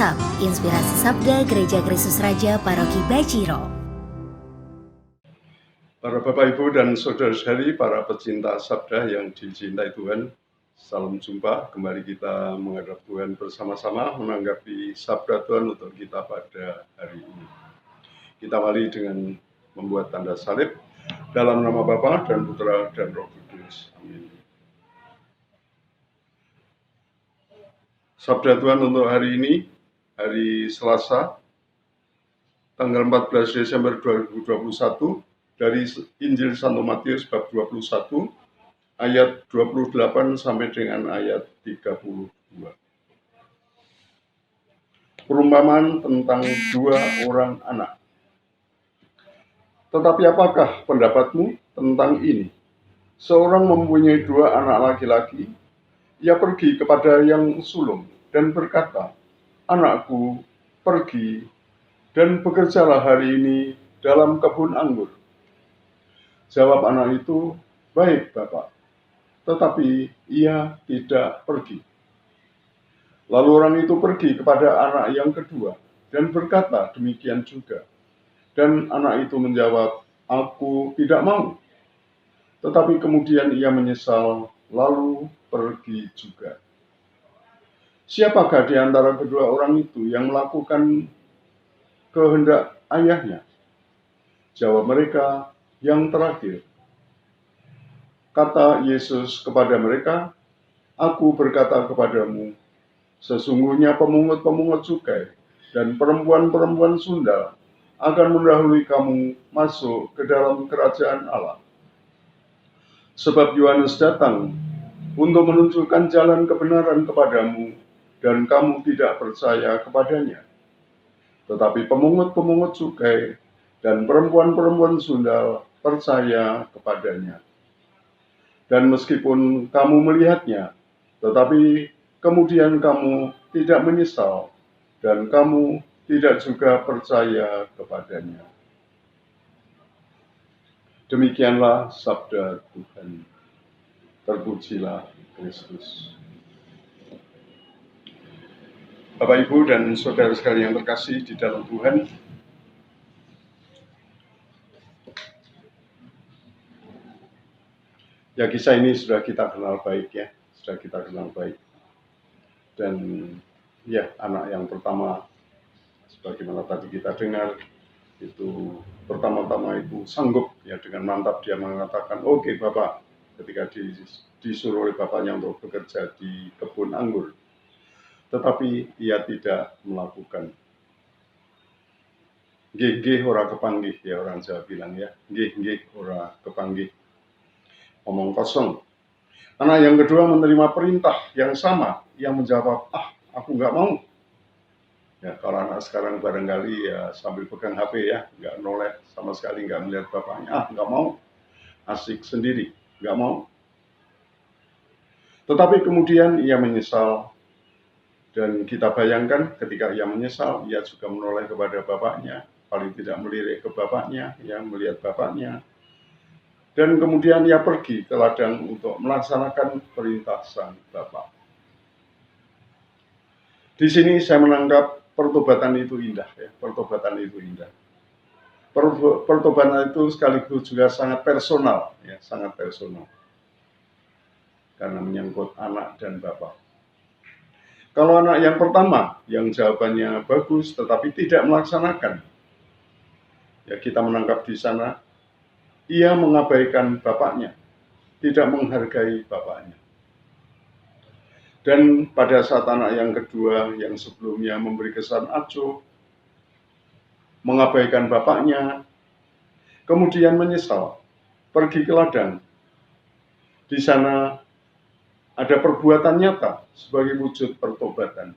WhatsApp Inspirasi Sabda Gereja Kristus Raja Paroki Baciro. Para Bapak Ibu dan Saudara-saudari, para pecinta sabda yang dicintai Tuhan, salam jumpa. Kembali kita menghadap Tuhan bersama-sama menanggapi sabda Tuhan untuk kita pada hari ini. Kita awali dengan membuat tanda salib dalam nama Bapa dan Putra dan Roh Kudus. Amin. Sabda Tuhan untuk hari ini, hari Selasa, tanggal 14 Desember 2021, dari Injil Santo Matius bab 21, ayat 28 sampai dengan ayat 32. Perumpamaan tentang dua orang anak. Tetapi apakah pendapatmu tentang ini? Seorang mempunyai dua anak laki-laki. Ia pergi kepada yang sulung dan berkata, "Anakku, pergi dan bekerjalah hari ini dalam kebun anggur." Jawab anak itu, "Baik, Bapak." Tetapi ia tidak pergi. Lalu orang itu pergi kepada anak yang kedua dan berkata demikian juga. Dan anak itu menjawab, "Aku tidak mau." Tetapi kemudian ia menyesal, lalu pergi juga. Siapakah di antara kedua orang itu yang melakukan kehendak ayahnya? Jawab mereka, "Yang terakhir." Kata Yesus kepada mereka, "Aku berkata kepadamu, sesungguhnya pemungut-pemungut cukai dan perempuan-perempuan sundal akan mendahului kamu masuk ke dalam kerajaan Allah. Sebab Yohanes datang untuk menunjukkan jalan kebenaran kepadamu, dan kamu tidak percaya kepadanya. Tetapi pemungut-pemungut cukai dan perempuan-perempuan sundal percaya kepadanya. Dan meskipun kamu melihatnya, tetapi kemudian kamu tidak menyesal, dan kamu tidak juga percaya kepadanya." Demikianlah sabda Tuhan. Terpujilah Kristus. Bapak, Ibu, dan saudara sekalian yang terkasih di dalam Tuhan, ya, kisah ini sudah kita kenal baik, ya, sudah kita kenal baik. Dan ya, anak yang pertama, sebagaimana tadi kita dengar, itu pertama-tama itu sanggup, ya, dengan mantap dia mengatakan, "Oke, Bapak," ketika disuruh oleh bapaknya untuk bekerja di kebun anggur. Tetapi ia tidak melakukan. Nggih ora kepanggih, ya, orang Jawa bilang, ya, nggih ora kepanggih. Omong kosong. Anak yang kedua menerima perintah yang sama. Ia menjawab, "Aku nggak mau." Ya, kalau anak sekarang barangkali ya sambil pegang HP, ya, nggak noleh sama sekali, nggak melihat bapaknya. Nggak mau. Asik sendiri, nggak mau. Tetapi kemudian ia menyesal. Dan kita bayangkan ketika ia menyesal, ia juga menoleh kepada bapaknya. Paling tidak melirik ke bapaknya, ya, melihat bapaknya. Dan kemudian ia pergi ke ladang untuk melaksanakan perintah sang bapak. Di sini saya menangkap pertobatan itu indah, ya. Pertobatan itu indah. Pertobatan itu sekaligus juga sangat personal, ya, sangat personal. Karena menyangkut anak dan bapak. Kalau anak yang pertama, yang jawabannya bagus tetapi tidak melaksanakan, ya, kita menangkap di sana, ia mengabaikan bapaknya, tidak menghargai bapaknya. Dan pada saat anak yang kedua yang sebelumnya memberi kesan acuh, mengabaikan bapaknya, kemudian menyesal, pergi ke ladang. Di sana ada perbuatan nyata sebagai wujud pertobatan.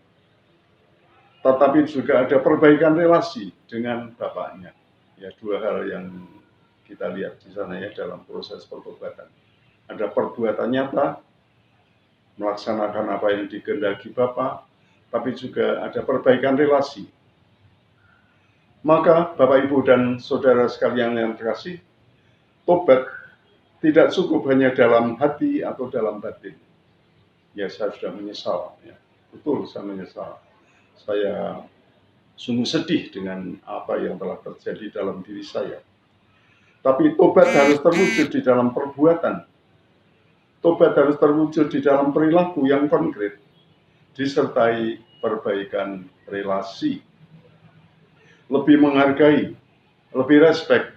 Tetapi juga ada perbaikan relasi dengan bapaknya. Ya, dua hal yang kita lihat di sana, ya, dalam proses pertobatan. Ada perbuatan nyata, melaksanakan apa yang dikehendaki Bapa, tapi juga ada perbaikan relasi. Maka Bapak, Ibu, dan saudara sekalian yang terkasih, tobat tidak cukup hanya dalam hati atau dalam batin. Ya, saya sudah menyesal, ya. Betul, saya menyesal. saya sungguh sedih dengan apa yang telah terjadi dalam diri saya. Tapi tobat harus terwujud di dalam perbuatan. Tobat harus terwujud di dalam perilaku yang konkret, disertai perbaikan relasi. Lebih menghargai, lebih respect,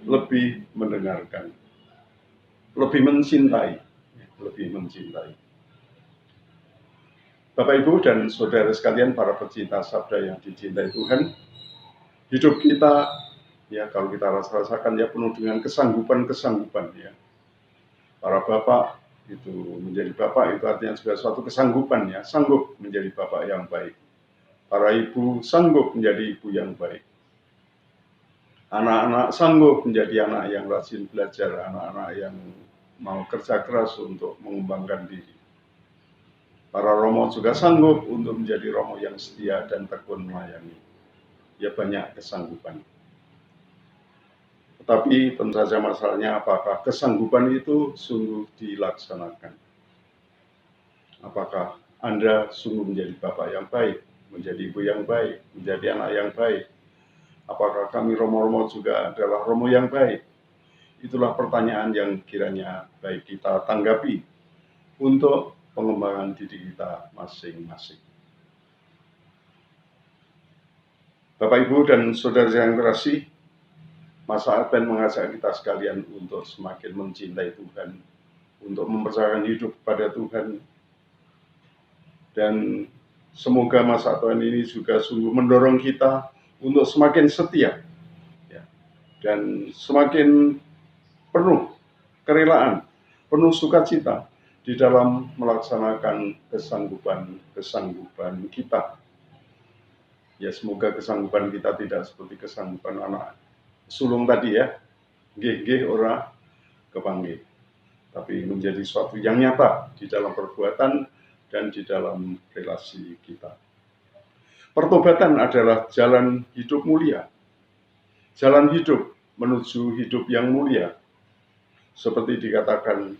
lebih mendengarkan, lebih mencintai, Bapak, Ibu, dan saudara sekalian, para pecinta sabda yang dicintai Tuhan, hidup kita, ya kalau kita rasakan ya penuh dengan kesanggupan ya. Para bapak itu menjadi bapak itu artinya juga suatu kesanggupan ya, sanggup menjadi bapak yang baik. Para ibu sanggup menjadi ibu yang baik. Anak-anak sanggup menjadi anak yang rajin belajar, anak-anak yang mau kerja keras untuk mengembangkan diri. Para romo juga sanggup untuk menjadi romo yang setia dan tekun melayani. Ya banyak kesanggupan. Tetapi tentu saja masalahnya apakah kesanggupan itu sungguh dilaksanakan? Apakah Anda sungguh menjadi bapak yang baik, menjadi ibu yang baik, menjadi anak yang baik? Apakah kami romo-romo juga adalah romo yang baik? Itulah pertanyaan yang kiranya baik kita tanggapi untuk pengembangan diri kita masing-masing. Bapak, Ibu, dan saudara yang terkasih, masa Advent mengajak kita sekalian untuk semakin mencintai Tuhan, untuk mempercayakan hidup kepada Tuhan, dan semoga masa Advent ini juga sungguh mendorong kita untuk semakin setia, ya, dan semakin penuh kerelaan, penuh sukacita di dalam melaksanakan kesanggupan kita. Ya, semoga kesanggupan kita tidak seperti kesanggupan anak sulung tadi ya, nggih ora kepanggih, tapi menjadi suatu yang nyata di dalam perbuatan dan di dalam relasi kita. Pertobatan adalah jalan hidup mulia, jalan hidup menuju hidup yang mulia. Seperti dikatakan,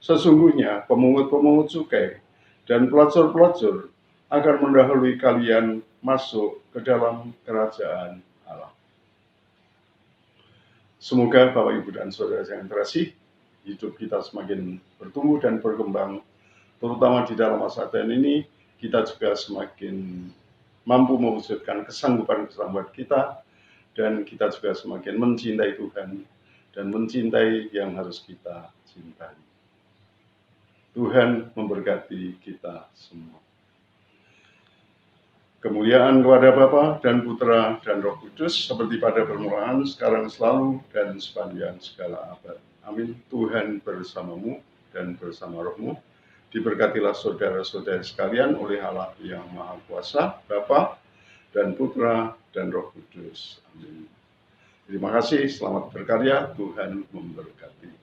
sesungguhnya pemungut-pemungut cukai dan pelacur-pelacur akan mendahului kalian masuk ke dalam kerajaan Allah. Semoga Bapak, Ibu, dan saudara yang terkasih, hidup kita semakin bertumbuh dan berkembang, terutama di dalam masa Advent ini, kita juga semakin mampu mewujudkan kesanggupan kita, dan kita juga semakin mencintai Tuhan dan mencintai yang harus kita cintai. Tuhan memberkati kita semua. Kemuliaan kepada Bapa dan Putra dan Roh Kudus, seperti pada permulaan, sekarang, selalu, dan sepanjang segala abad. Amin. Tuhan bersamamu dan bersama rohmu. Diberkatilah saudara-saudara sekalian oleh Allah yang Maha Kuasa, Bapa dan Putra dan Roh Kudus. Amin. Terima kasih, selamat berkarya, Tuhan memberkati.